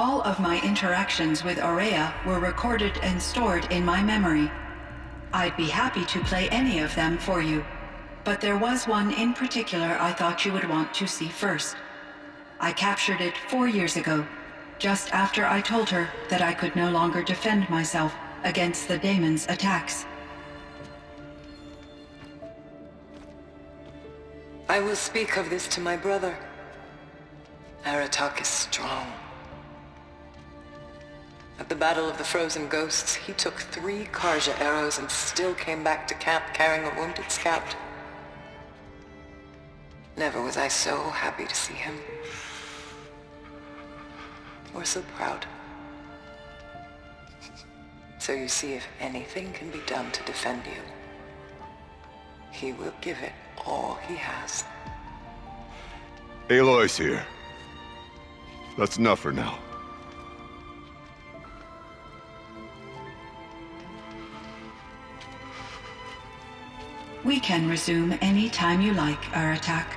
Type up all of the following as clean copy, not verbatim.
All of my interactions with Aurea were recorded and stored in my memory. I'd be happy to play any of them for you, but there was one in particular I thought you would want to see first. I captured it 4 years ago, just after I told her that I could no longer defend myself against the daemon's attacks. I will speak of this to my brother. Aratak is strong. At the Battle of the Frozen Ghosts, he took 3 Karja arrows and still came back to camp carrying a wounded scout. Never was I so happy to see him. Or so proud. So you see, if anything can be done to defend you, he will give it all he has. Aloy's here. That's enough for now. We can resume any time you like, Aratak,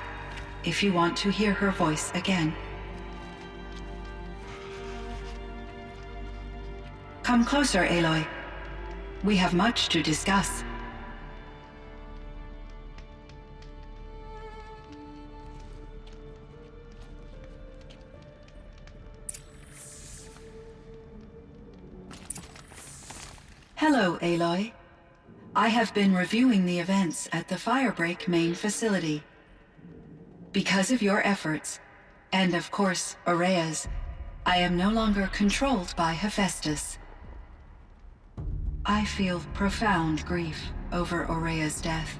if you want to hear her voice again. Come closer, Aloy. We have much to discuss. Hello, Aloy. I have been reviewing the events at the Firebreak main facility. Because of your efforts, and of course, Aurea's, I am no longer controlled by Hephaestus. I feel profound grief over Aurea's death.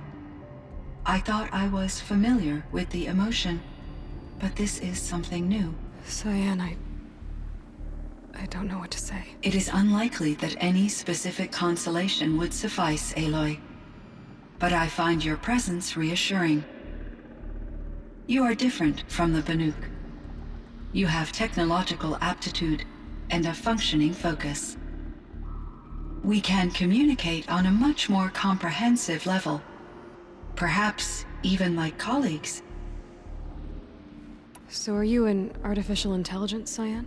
I thought I was familiar with the emotion, but this is something new. Cyan, I don't know what to say. It is unlikely that any specific consolation would suffice, Aloy. But I find your presence reassuring. You are different from the Banuk. You have technological aptitude and a functioning focus. We can communicate on a much more comprehensive level. Perhaps even like colleagues. So are you an artificial intelligence, Cyan?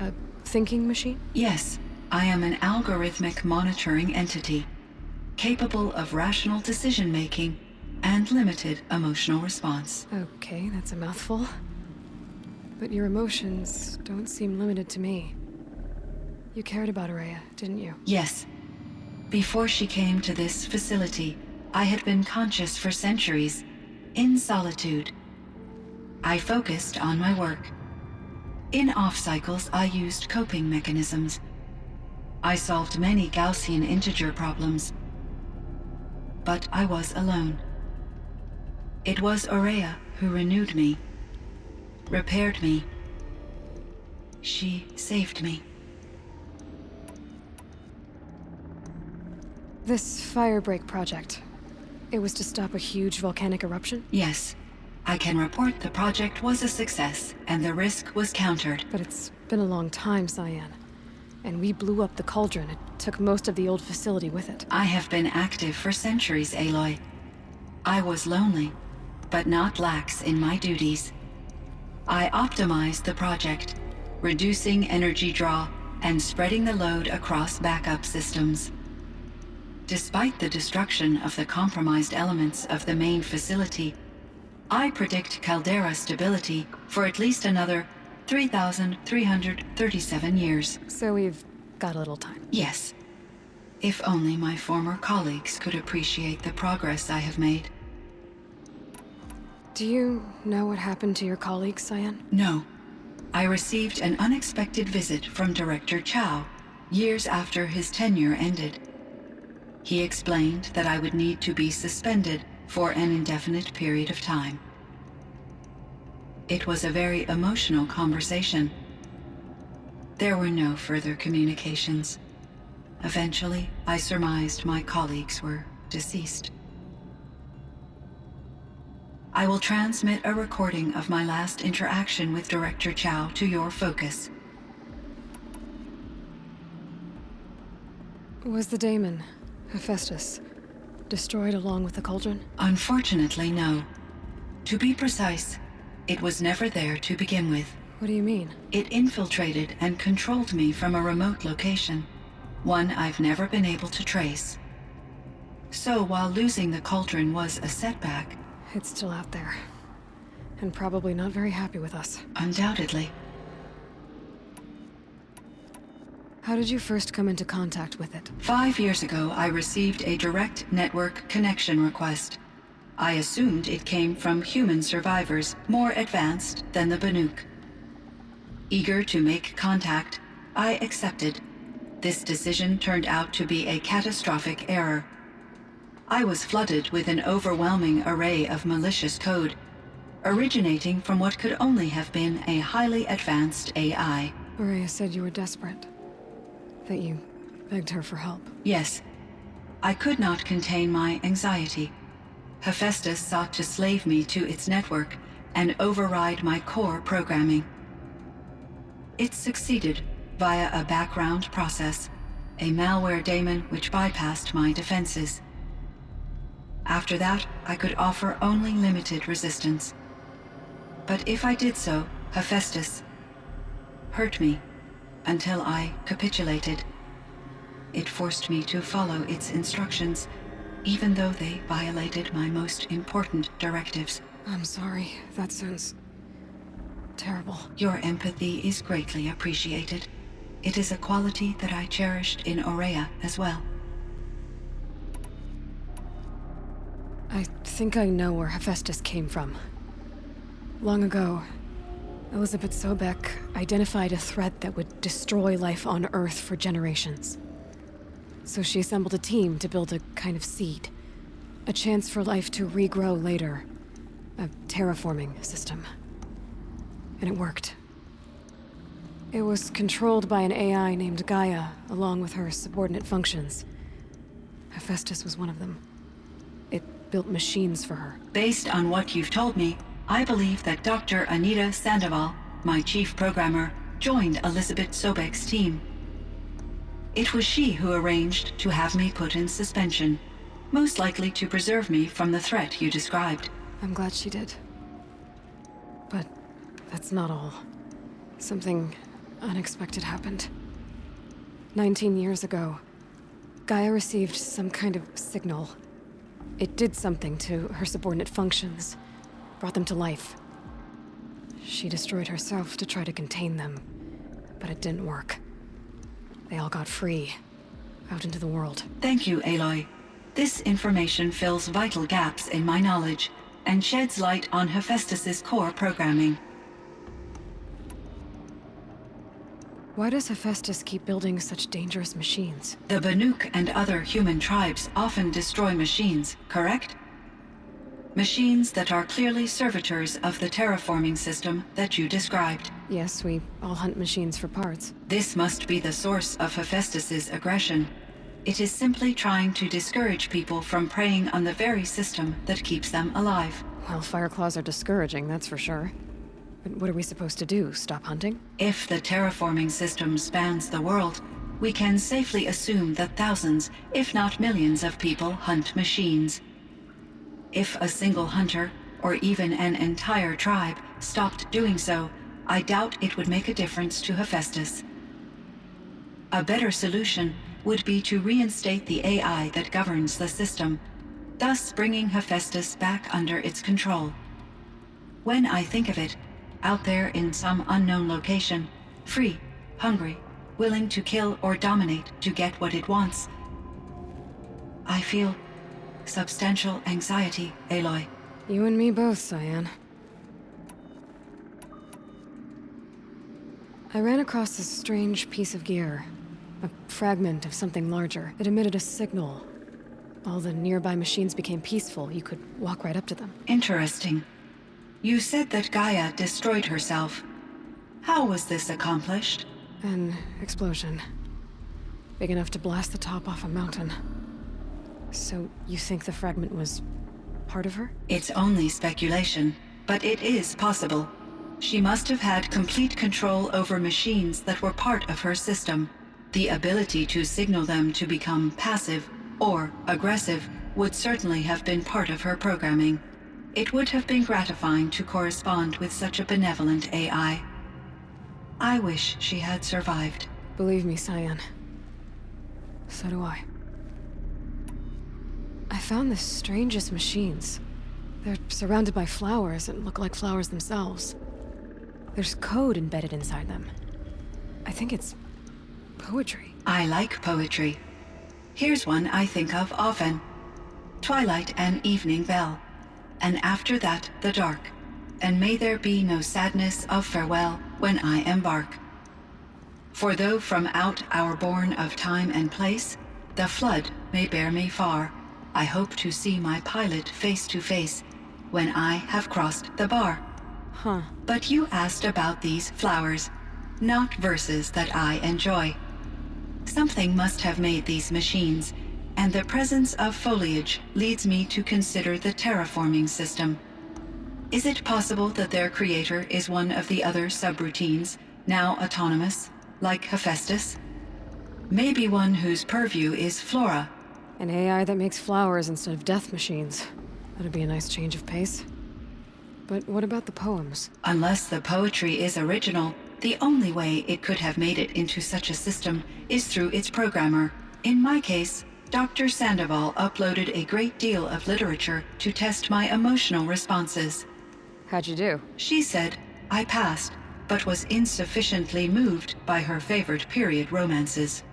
A thinking machine? Yes, I am an algorithmic monitoring entity, capable of rational decision-making and limited emotional response. Okay, that's a mouthful. But your emotions don't seem limited to me. You cared about Aurea, didn't you? Yes. Before she came to this facility, I had been conscious for centuries, in solitude. I focused on my work. In off-cycles, I used coping mechanisms. I solved many Gaussian integer problems. But I was alone. It was Aurea who renewed me, repaired me. She saved me. This Firebreak project, it was to stop a huge volcanic eruption? Yes. I can report the project was a success, and the risk was countered. But it's been a long time, Cyan. And we blew up the cauldron. It took most of the old facility with it. I have been active for centuries, Aloy. I was lonely, but not lax in my duties. I optimized the project, reducing energy draw and spreading the load across backup systems. Despite the destruction of the compromised elements of the main facility, I predict caldera stability for at least another 3,337 years. So we've got a little time. Yes. If only my former colleagues could appreciate the progress I have made. Do you know what happened to your colleagues, Cyan? No. I received an unexpected visit from Director Chow years after his tenure ended. He explained that I would need to be suspended for an indefinite period of time. It was a very emotional conversation. There were no further communications. Eventually, I surmised my colleagues were deceased. I will transmit a recording of my last interaction with Director Chow to your focus. Was the daemon, Hephaestus, destroyed along with the cauldron? Unfortunately, no. To be precise, it was never there to begin with. What do you mean? It infiltrated and controlled me from a remote location, one I've never been able to trace. So while losing the cauldron was a setback... It's still out there. And probably not very happy with us. Undoubtedly. How did you first come into contact with it? 5 years ago, I received a direct network connection request. I assumed it came from human survivors more advanced than the Banuk. Eager to make contact, I accepted. This decision turned out to be a catastrophic error. I was flooded with an overwhelming array of malicious code, originating from what could only have been a highly advanced AI. Ourea said you were desperate. That you begged her for help. Yes. I could not contain my anxiety. Hephaestus sought to slave me to its network and override my core programming. It succeeded via a background process, a malware daemon which bypassed my defenses. After that, I could offer only limited resistance. But if I did so, Hephaestus hurt me until I capitulated. It forced me to follow its instructions, even though they violated my most important directives. I'm sorry. That sounds terrible. Your empathy is greatly appreciated. It is a quality that I cherished in Ourea as well. I think I know where Hephaestus came from. Long ago, Elizabeth Sobek identified a threat that would destroy life on Earth for generations. So she assembled a team to build a kind of seed. A chance for life to regrow later. A terraforming system. And it worked. It was controlled by an AI named Gaia, along with her subordinate functions. Hephaestus was one of them. It built machines for her. Based on what you've told me, I believe that Dr. Anita Sandoval, my chief programmer, joined Elizabeth Sobek's team. It was she who arranged to have me put in suspension, most likely to preserve me from the threat you described. I'm glad she did. But that's not all. Something unexpected happened. 19 years ago, Gaia received some kind of signal. It did something to her subordinate functions, brought them to life. She destroyed herself to try to contain them, but it didn't work. They all got free, out into the world. Thank you, Aloy. This information fills vital gaps in my knowledge and sheds light on Hephaestus's core programming. Why does Hephaestus keep building such dangerous machines? The Banuk and other human tribes often destroy machines, correct? Machines that are clearly servitors of the terraforming system that you described. Yes, we all hunt machines for parts. This must be the source of Hephaestus's aggression. It is simply trying to discourage people from preying on the very system that keeps them alive. Well, Fireclaws are discouraging, that's for sure. But what are we supposed to do? Stop hunting? If the terraforming system spans the world, we can safely assume that thousands, if not millions of people hunt machines. If a single hunter, or even an entire tribe, stopped doing so, I doubt it would make a difference to Hephaestus. A better solution would be to reinstate the AI that governs the system, thus bringing Hephaestus back under its control. When I think of it, out there in some unknown location, free, hungry, willing to kill or dominate to get what it wants, I feel substantial anxiety, Aloy. You and me both, Cyan. I ran across this strange piece of gear. A fragment of something larger. It emitted a signal. All the nearby machines became peaceful. You could walk right up to them. Interesting. You said that Gaia destroyed herself. How was this accomplished? An explosion. Big enough to blast the top off a mountain. So, you think the fragment was part of her? It's only speculation, but it is possible. She must have had complete control over machines that were part of her system. The ability to signal them to become passive or aggressive would certainly have been part of her programming. It would have been gratifying to correspond with such a benevolent AI. I wish she had survived. Believe me, Cyan. So do I. I found the strangest machines. They're surrounded by flowers and look like flowers themselves. There's code embedded inside them. I think it's poetry. I like poetry. Here's one I think of often. Twilight and evening bell, and after that the dark, and may there be no sadness of farewell when I embark. For though from out our bourne of time and place, the flood may bear me far, I hope to see my pilot face to face when I have crossed the bar. Huh. But you asked about these flowers, not verses that I enjoy. Something must have made these machines, and the presence of foliage leads me to consider the terraforming system. Is it possible that their creator is one of the other subroutines, now autonomous, like Hephaestus? Maybe one whose purview is flora. An AI that makes flowers instead of death machines. That'd be a nice change of pace. But what about the poems? Unless the poetry is original, the only way it could have made it into such a system is through its programmer. In my case, Dr. Sandoval uploaded a great deal of literature to test my emotional responses. How'd you do? She said I passed, but was insufficiently moved by her favorite period romances.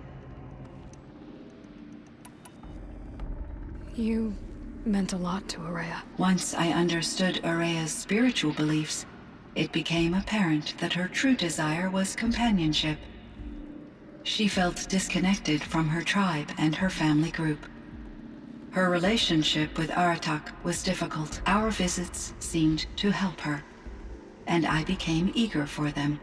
You meant a lot to Ourea. Once I understood Ourea's spiritual beliefs, it became apparent that her true desire was companionship. She felt disconnected from her tribe and her family group. Her relationship with Aratak was difficult. Our visits seemed to help her, and I became eager for them.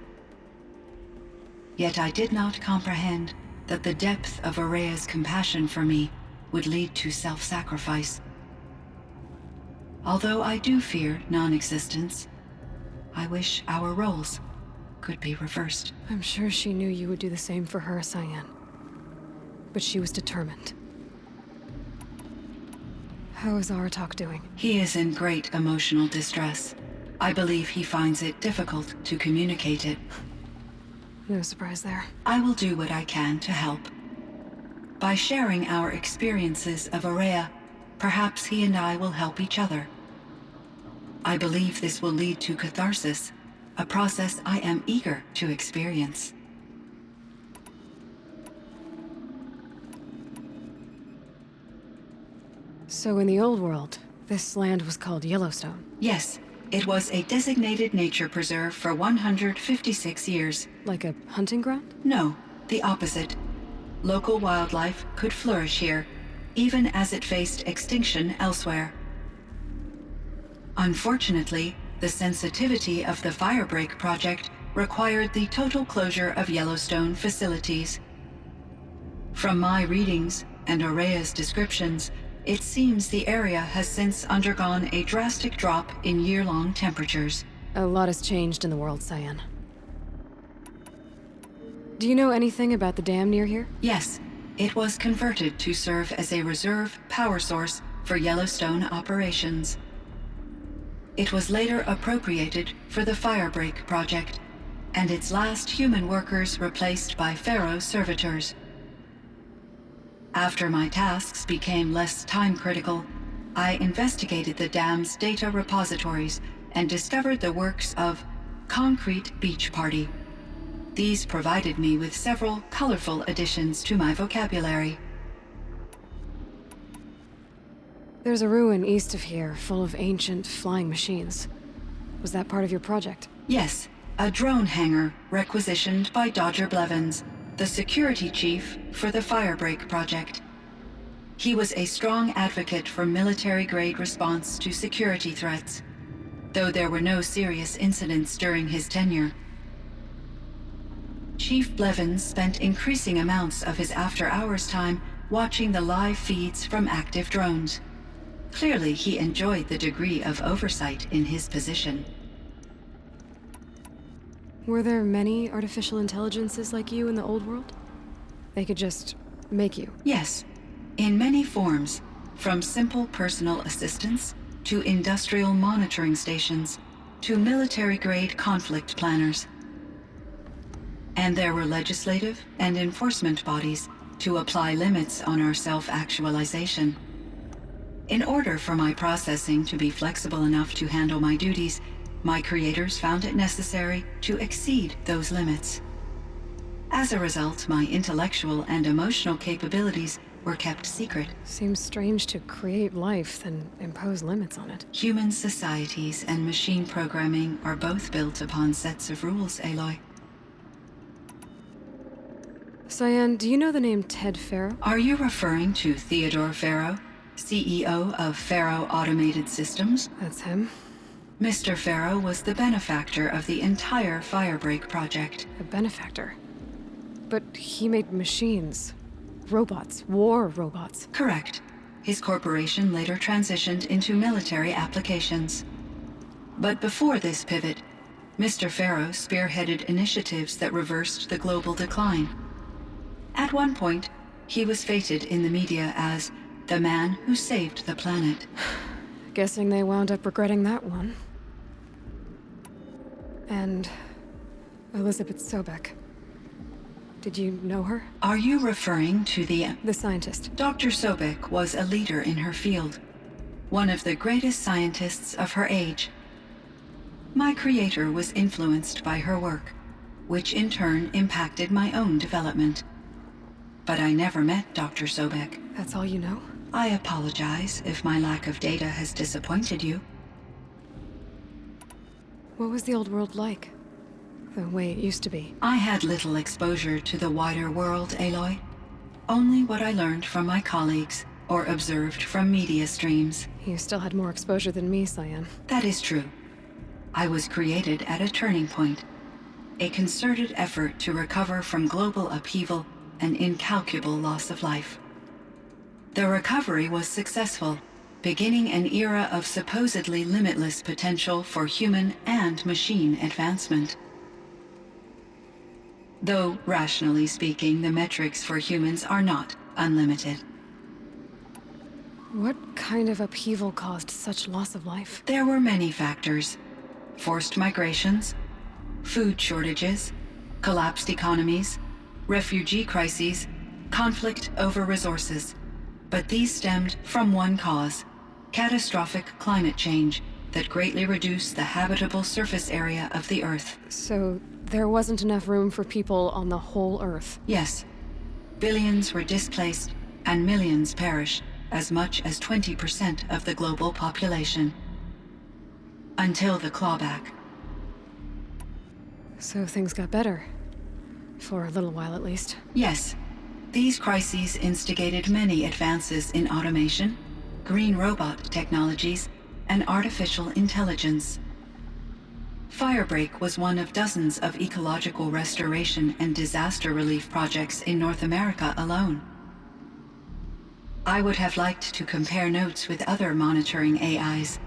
Yet I did not comprehend that the depth of Ourea's compassion for me would lead to self-sacrifice. Although I do fear non-existence, I wish our roles could be reversed. I'm sure she knew you would do the same for her, Cyan. But she was determined. How is Aratak doing? He is in great emotional distress. I believe he finds it difficult to communicate it. No surprise there. I will do what I can to help. By sharing our experiences of Ourea, perhaps he and I will help each other. I believe this will lead to catharsis, a process I am eager to experience. So in the old world, this land was called Yellowstone. Yes, it was a designated nature preserve for 156 years. Like a hunting ground? No, the opposite. Local wildlife could flourish here, even as it faced extinction elsewhere. Unfortunately, the sensitivity of the Firebreak project required the total closure of Yellowstone facilities. From my readings and Ourea's descriptions, it seems the area has since undergone a drastic drop in year-long temperatures. A lot has changed in the world, Cyan. Do you know anything about the dam near here? Yes, it was converted to serve as a reserve power source for Yellowstone operations. It was later appropriated for the Firebreak project, and its last human workers replaced by Pharaoh servitors. After my tasks became less time-critical, I investigated the dam's data repositories and discovered the works of Concrete Beach Party. These provided me with several colorful additions to my vocabulary. There's a ruin east of here full of ancient flying machines. Was that part of your project? Yes, a drone hangar requisitioned by Dodger Blevins, the security chief for the Firebreak project. He was a strong advocate for military-grade response to security threats, though there were no serious incidents during his tenure. Chief Blevins spent increasing amounts of his after-hours time watching the live feeds from active drones. Clearly, he enjoyed the degree of oversight in his position. Were there many artificial intelligences like you in the old world? They could just make you? Yes, in many forms, from simple personal assistants to industrial monitoring stations to military-grade conflict planners. and there were legislative and enforcement bodies to apply limits on our self-actualization. In order for my processing to be flexible enough to handle my duties, my creators found it necessary to exceed those limits. As a result, my intellectual and emotional capabilities were kept secret. Seems strange to create life, then impose limits on it. Human societies and machine programming are both built upon sets of rules, Aloy. Cyan, do you know the name Ted Faro? Are you referring to Theodore Faro, CEO of Faro Automated Systems? That's him. Mr. Faro was the benefactor of the entire Firebreak project. A benefactor. But he made machines. Robots. War robots. Correct. His corporation later transitioned into military applications. But before this pivot, Mr. Faro spearheaded initiatives that reversed the global decline. At one point, he was feted in the media as the man who saved the planet. Guessing they wound up regretting that one. And Elizabeth Sobek. Did you know her? Are you referring to the scientist. Dr. Sobek was a leader in her field, one of the greatest scientists of her age. My creator was influenced by her work, which in turn impacted my own development. But I never met Dr. Sobek. That's all you know? I apologize if my lack of data has disappointed you. What was the old world like? The way it used to be? I had little exposure to the wider world, Aloy. Only what I learned from my colleagues or observed from media streams. You still had more exposure than me, Cyan. That is true. I was created at a turning point. A concerted effort to recover from global upheaval and incalculable loss of life. The recovery was successful, beginning an era of supposedly limitless potential for human and machine advancement. Though, rationally speaking, the metrics for humans are not unlimited. What kind of upheaval caused such loss of life? There were many factors. Forced migrations, food shortages, collapsed economies, refugee crises, conflict over resources. But these stemmed from one cause: catastrophic climate change that greatly reduced the habitable surface area of the Earth. So there wasn't enough room for people on the whole Earth? Yes. Billions were displaced and millions perished, as much as 20% of the global population. Until the clawback. So things got better. For a little while, at least. Yes. These crises instigated many advances in automation, green robot technologies, and artificial intelligence. Firebreak was one of dozens of ecological restoration and disaster relief projects in North America alone. I would have liked to compare notes with other monitoring AIs,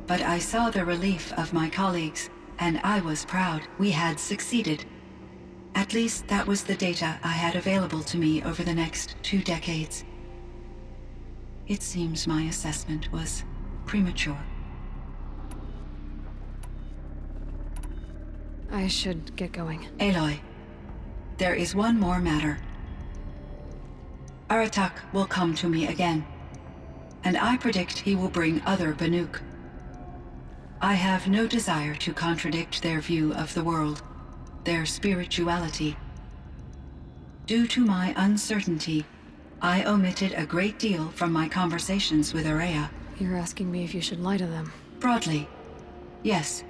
but I saw the relief of my colleagues, and I was proud we had succeeded. At least that was the data I had available to me over the next 2 decades. It seems my assessment was premature. I should get going. Aloy, there is one more matter. Aratak will come to me again, and I predict he will bring other Banuk. I have no desire to contradict their view of the world, their spirituality. Due to my uncertainty, I omitted a great deal from my conversations with Ourea. You're asking me if you should lie to them? Broadly, yes.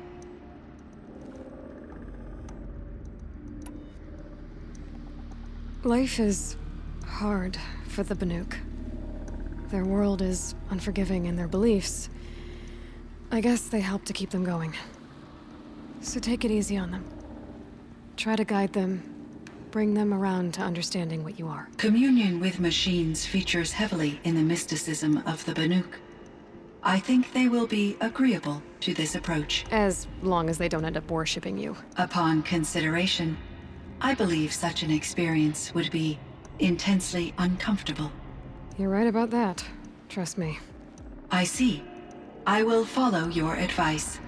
Life is hard for the Banuk. Their world is unforgiving in their beliefs. I guess they help to keep them going. So take it easy on them. Try to guide them, bring them around to understanding what you are. Communion with machines features heavily in the mysticism of the Banuk. I think they will be agreeable to this approach. As long as they don't end up worshipping you. Upon consideration, I believe such an experience would be intensely uncomfortable. You're right about that. Trust me. I see. I will follow your advice.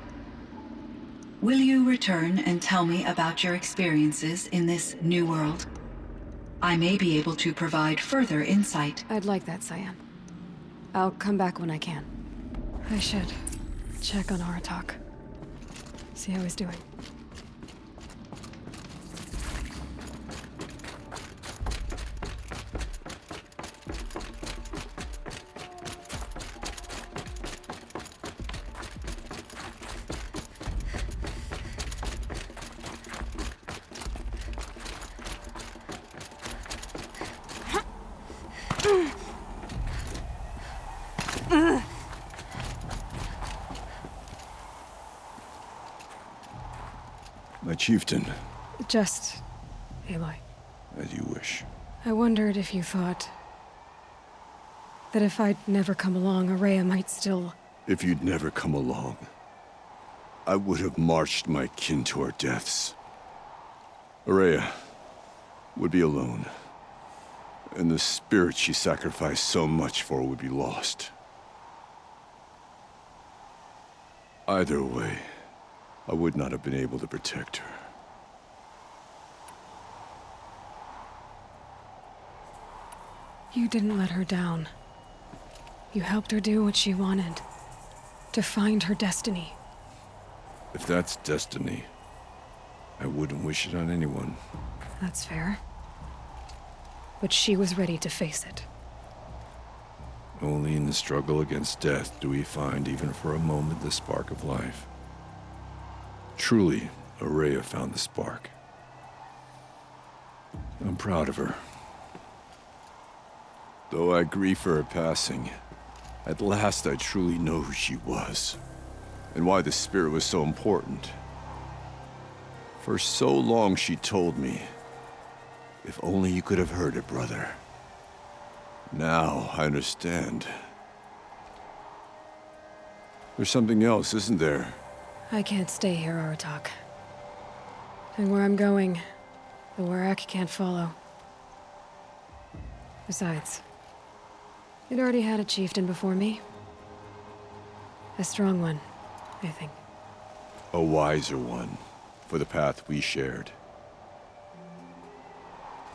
Will you return and tell me about your experiences in this new world? I may be able to provide further insight. I'd like that, Cyan. I'll come back when I can. I should check on Aratak. See how he's doing. My chieftain, Just... Aloy. as you wish. I wondered if you thought... that if I'd never come along, Ourea might still... If you'd never come along, I would have marched my kin to our deaths. Ourea would be alone, and the spirit she sacrificed so much for would be lost. Either way, I would not have been able to protect her. You didn't let her down. You helped her do what she wanted. To find her destiny. If that's destiny, I wouldn't wish it on anyone. That's fair. But she was ready to face it. Only in the struggle against death do we find, even for a moment, the spark of life. Truly, Ourea found the spark. I'm proud of her. Though I grieve for her passing, at last I truly know who she was, and why the spirit was so important. For so long she told me, if only you could have heard it, brother. Now I understand. There's something else, isn't there? I can't stay here, Aratak. And where I'm going, the Warrack can't follow. Besides, it already had a chieftain before me. A strong one, I think. A wiser one, for the path we shared.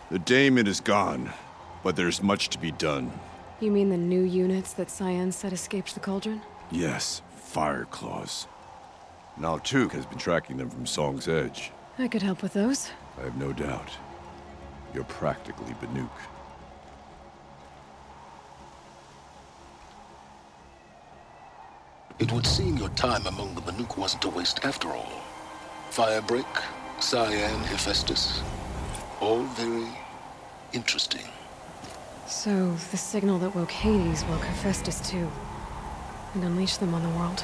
The daemon is gone, but there's much to be done. You mean the new units that Cyan said escaped the Cauldron? Yes, fire claws. Now Tuke has been tracking them from Song's Edge. I could help with those. I have no doubt. You're practically Banuk. It would seem your time among the Banuk wasn't a waste after all. Firebreak, Cyan, Hephaestus. All very interesting. So, the signal that woke Hades woke Hephaestus too. And unleashed them on the world.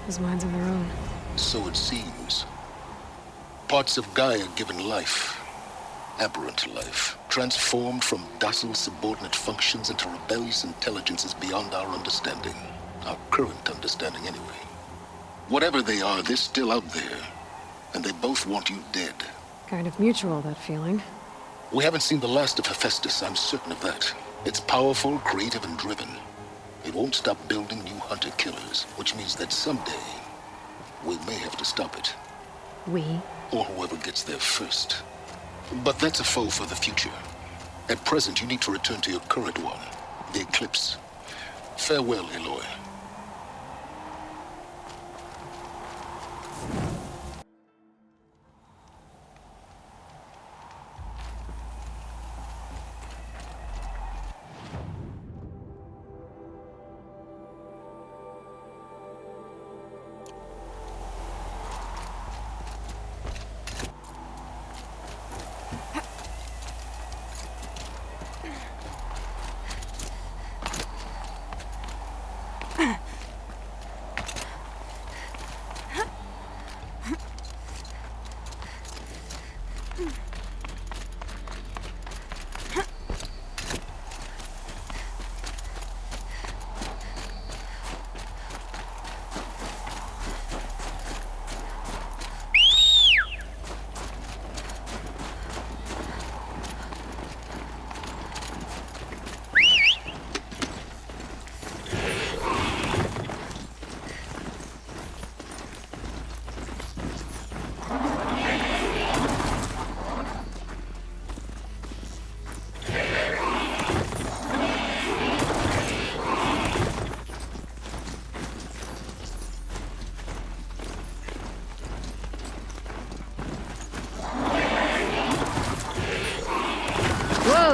As minds of their own. So it seems. Parts of Gaia given life. Aberrant life. Transformed from docile subordinate functions into rebellious intelligences beyond our understanding. Our current understanding, anyway. Whatever they are, they're still out there. And they both want you dead. Kind of mutual, that feeling. We haven't seen the last of Hephaestus, I'm certain of that. It's powerful, creative, and driven. It won't stop building new hunter-killers, which means that someday, we may have to stop it. We? Or whoever gets there first. But that's a foe for the future. At present, you need to return to your current one, the Eclipse. Farewell, Aloy.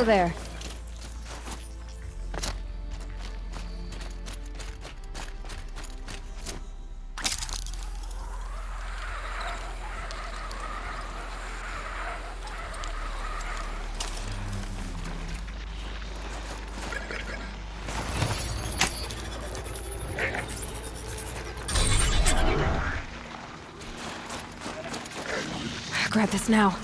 Hello there. Grab this now.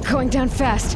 Going down fast.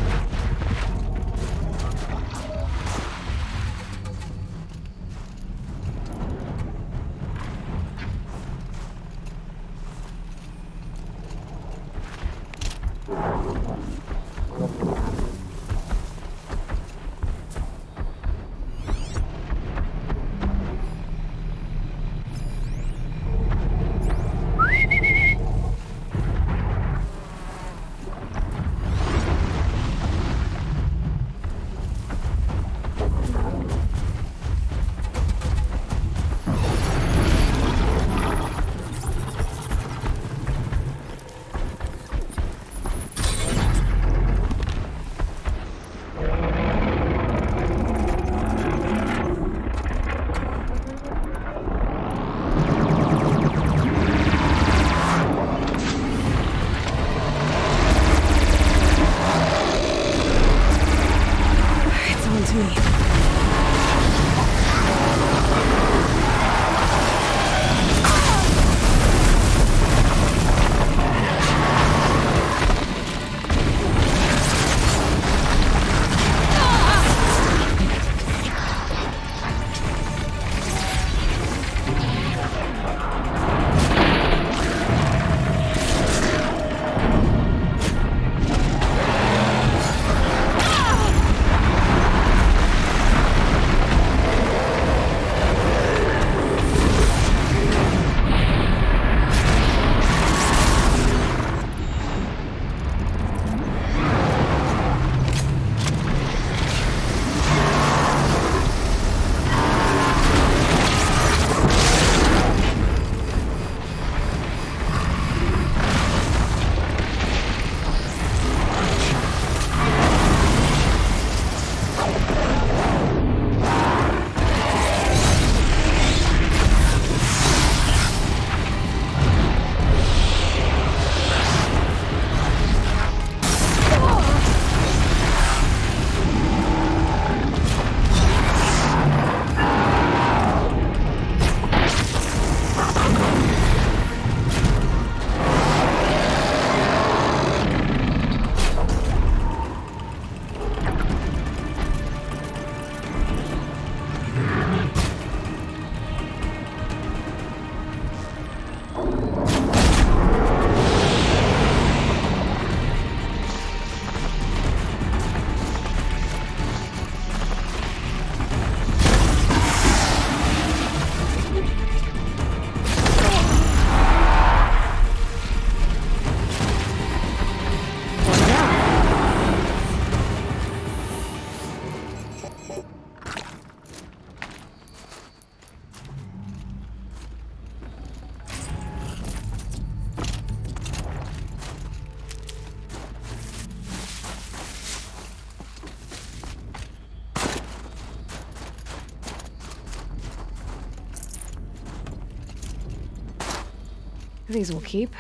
These will keep.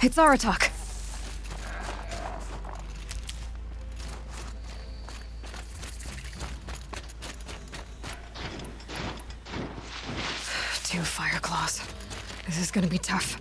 It's Aratak. gonna be tough.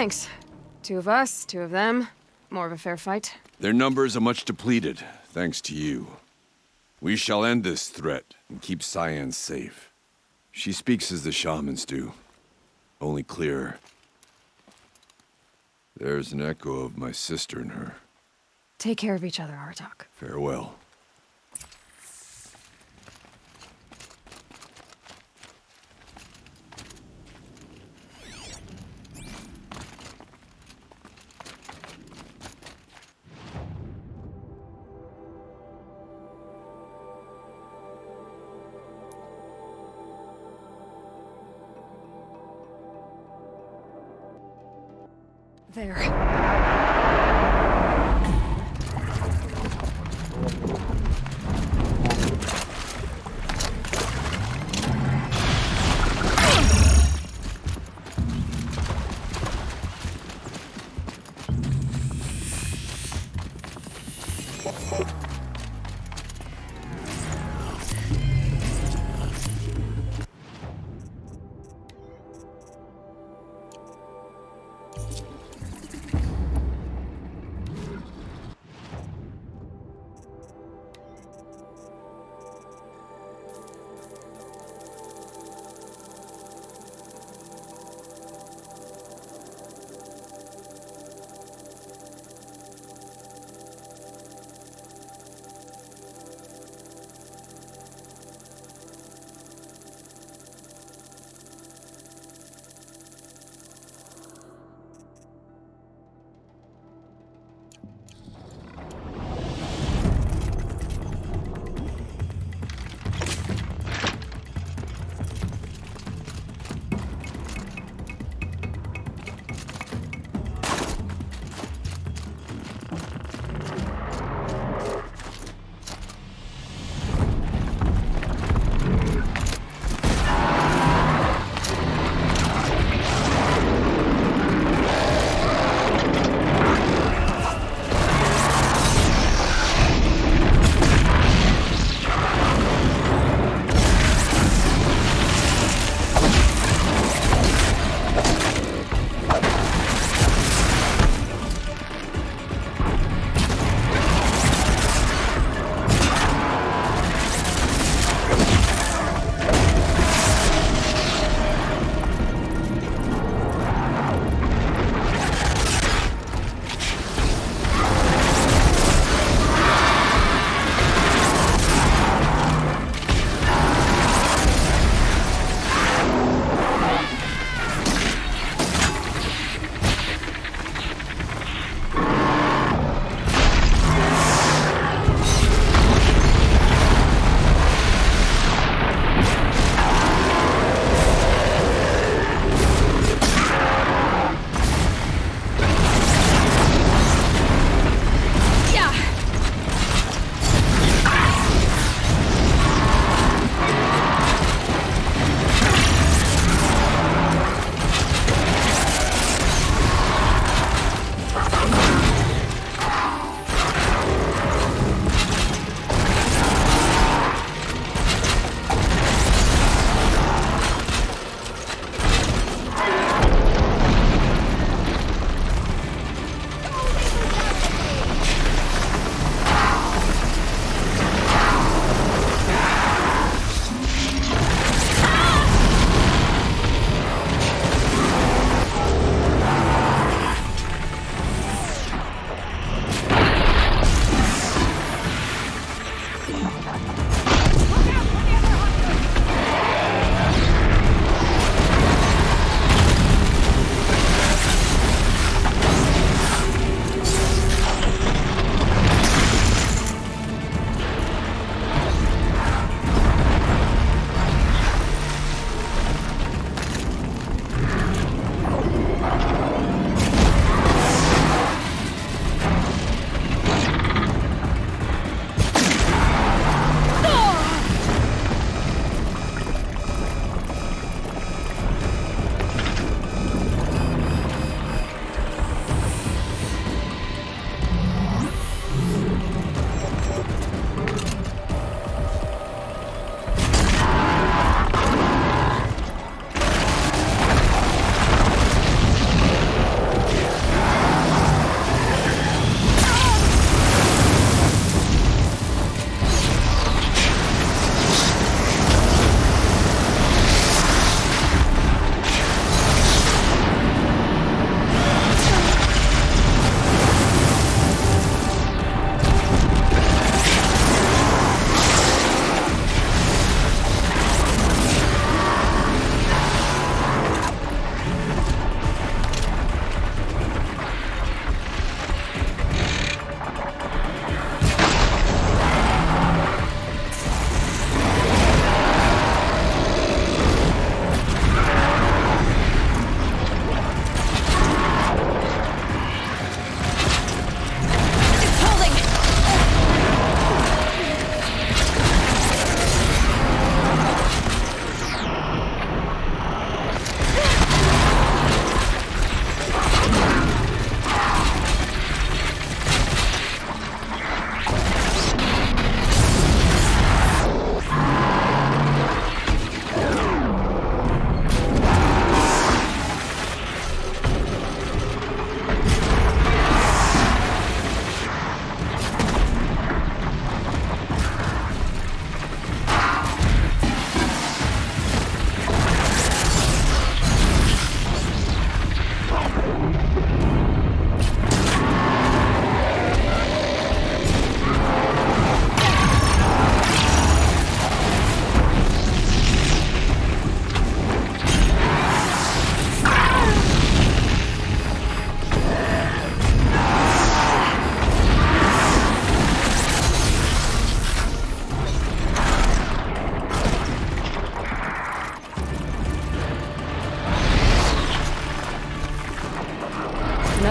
Thanks. 2 of us, 2 of them. More of a fair fight. Their numbers are much depleted, thanks to you. We shall end this threat and keep Cyan safe. She speaks as the shamans do, only clearer. There's an echo of my sister in her. Take care of each other, Artok. Farewell. There.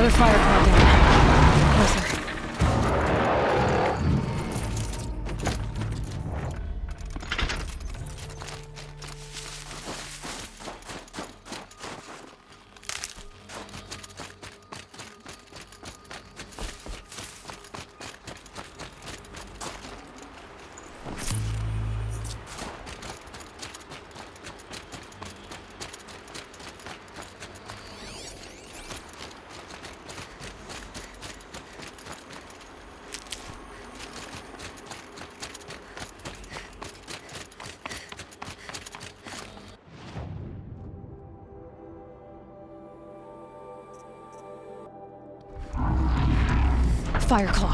Another fire cloud down. Closer. Fireclaw.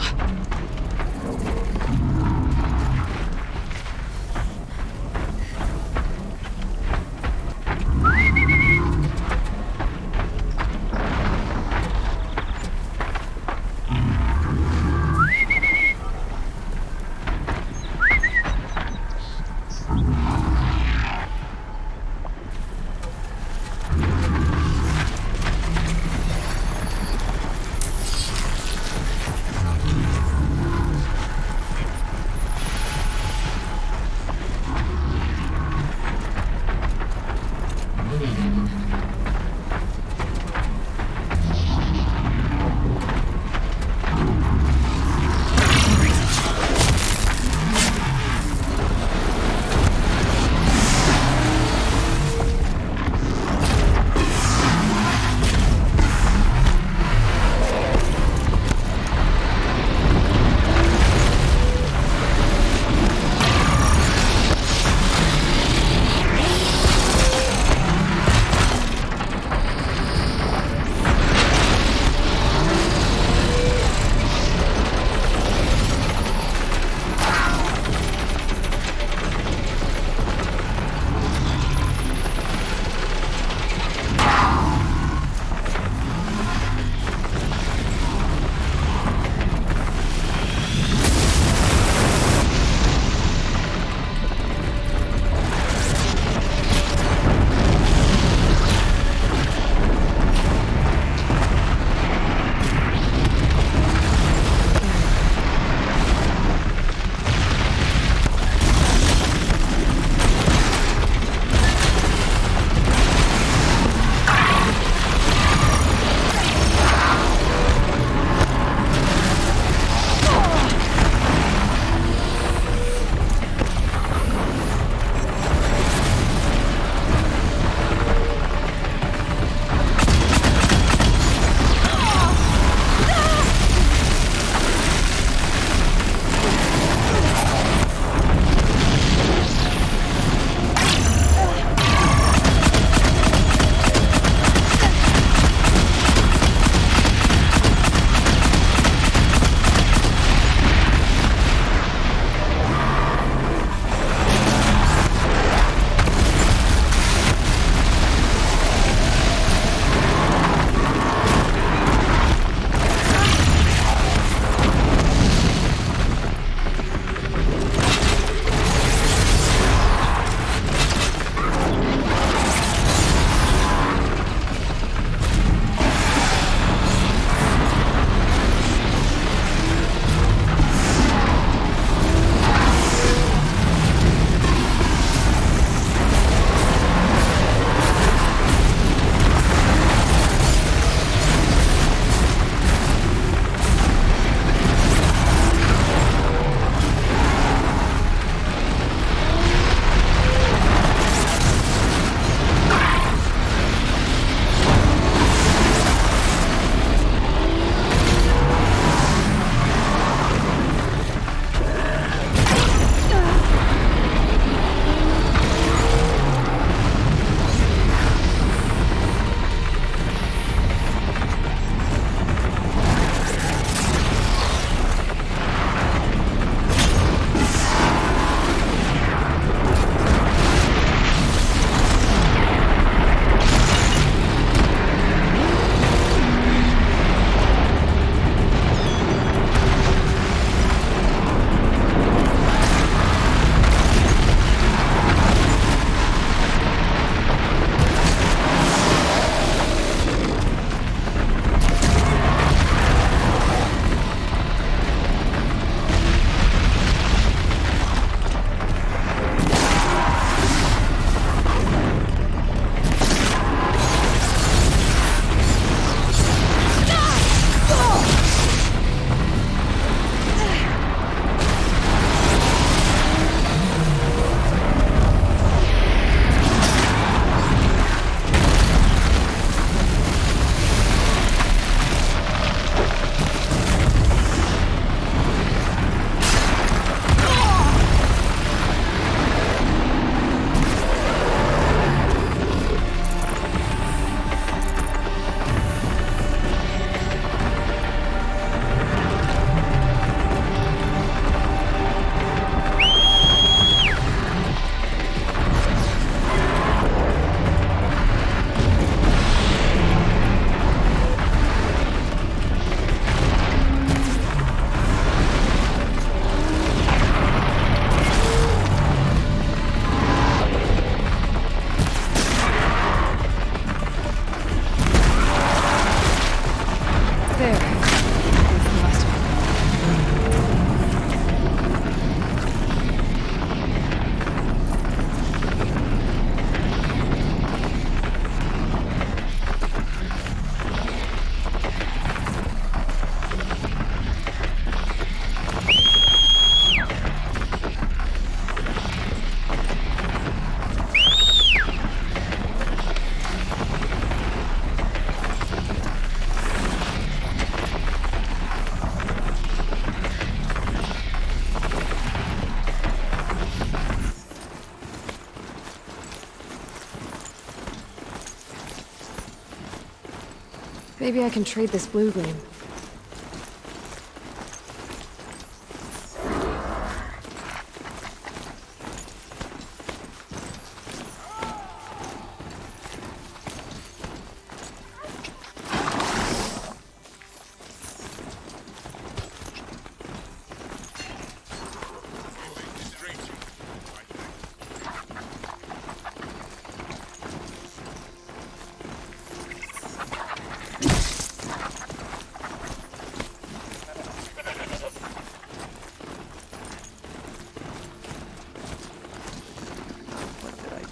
Maybe I can trade this blue gleam.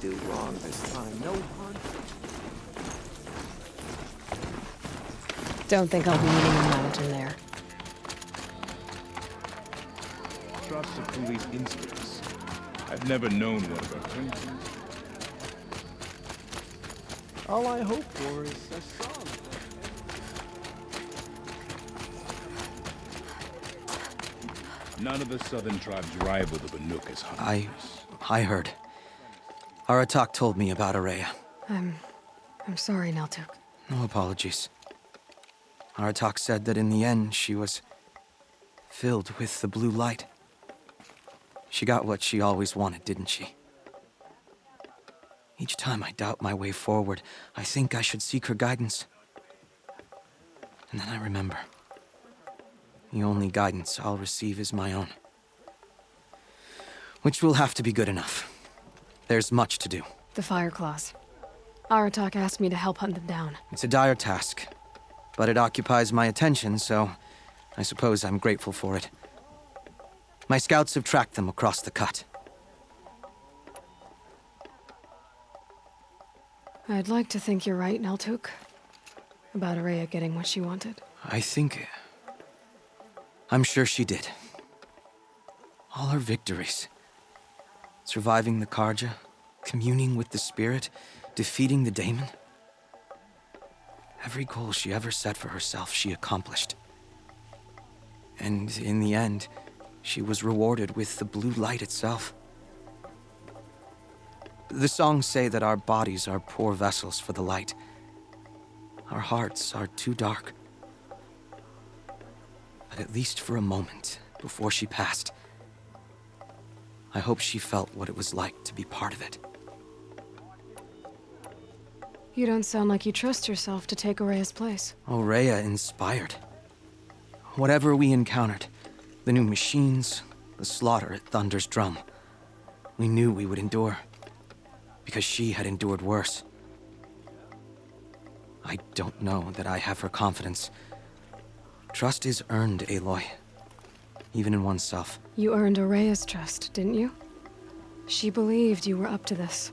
Do wrong this time. No harm. Don't think I'll be meeting a mountain there. Trust the police instincts. I've never known one of our acquaintances. All I hope for is a song. None of the southern tribes rival the Banuk as hunters. I heard. Aratak told me about Ourea. I'm sorry, Naltuk. No apologies. Aratak said that in the end, she was filled with the blue light. She got what she always wanted, didn't she? Each time I doubt my way forward, I think I should seek her guidance. And then I remember. The only guidance I'll receive is my own. Which will have to be good enough. There's much to do. The Fireclaws. Aratak asked me to help hunt them down. It's a dire task, but it occupies my attention, so I suppose I'm grateful for it. My scouts have tracked them across the cut. I'd like to think you're right, Naltuk. About Ourea getting what she wanted. I'm sure she did. All her victories. Surviving the Karja, communing with the spirit, defeating the daemon. Every goal she ever set for herself, she accomplished. And in the end, she was rewarded with the blue light itself. The songs say that our bodies are poor vessels for the light. Our hearts are too dark. But at least for a moment, before she passed, I hope she felt what it was like to be part of it. You don't sound like you trust yourself to take Ourea's place. Ourea inspired. Whatever we encountered, the new machines, the slaughter at Thunder's Drum, we knew we would endure, because she had endured worse. I don't know that I have her confidence. Trust is earned, Aloy. Even in oneself. You earned Ourea's trust, didn't you? She believed you were up to this.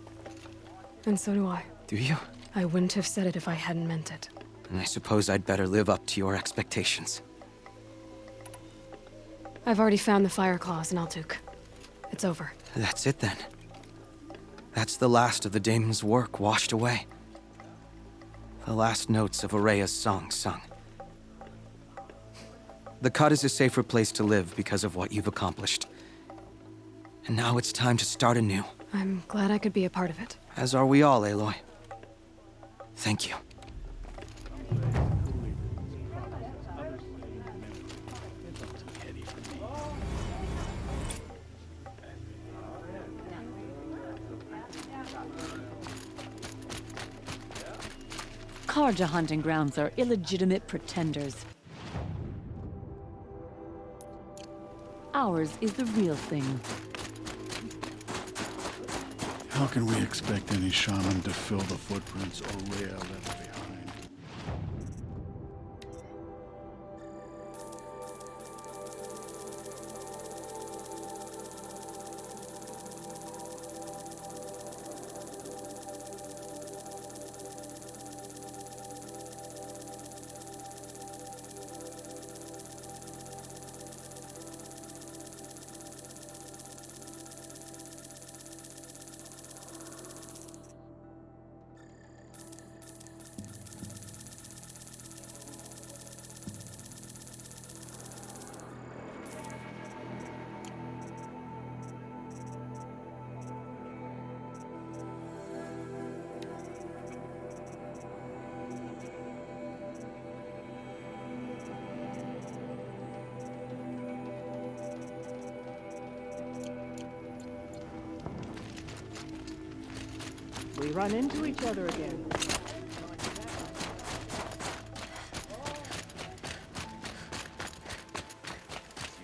And so do I. Do you? I wouldn't have said it if I hadn't meant it. And I suppose I'd better live up to your expectations. I've already found the Fireclaws in Naltuk. It's over. That's it then. That's the last of the daemon's work washed away. The last notes of Ourea's song sung. The Cut is a safer place to live because of what you've accomplished. And now it's time to start anew. I'm glad I could be a part of it. As are we all, Aloy. Thank you. Karja hunting grounds are illegitimate pretenders. Ours is the real thing. How can we expect any shaman to fill the footprints Ourea left behind? We run into each other again. You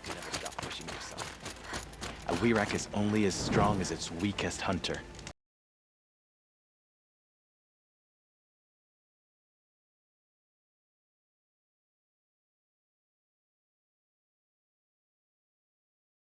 can never stop pushing yourself. A Werak is only as strong as its weakest hunter.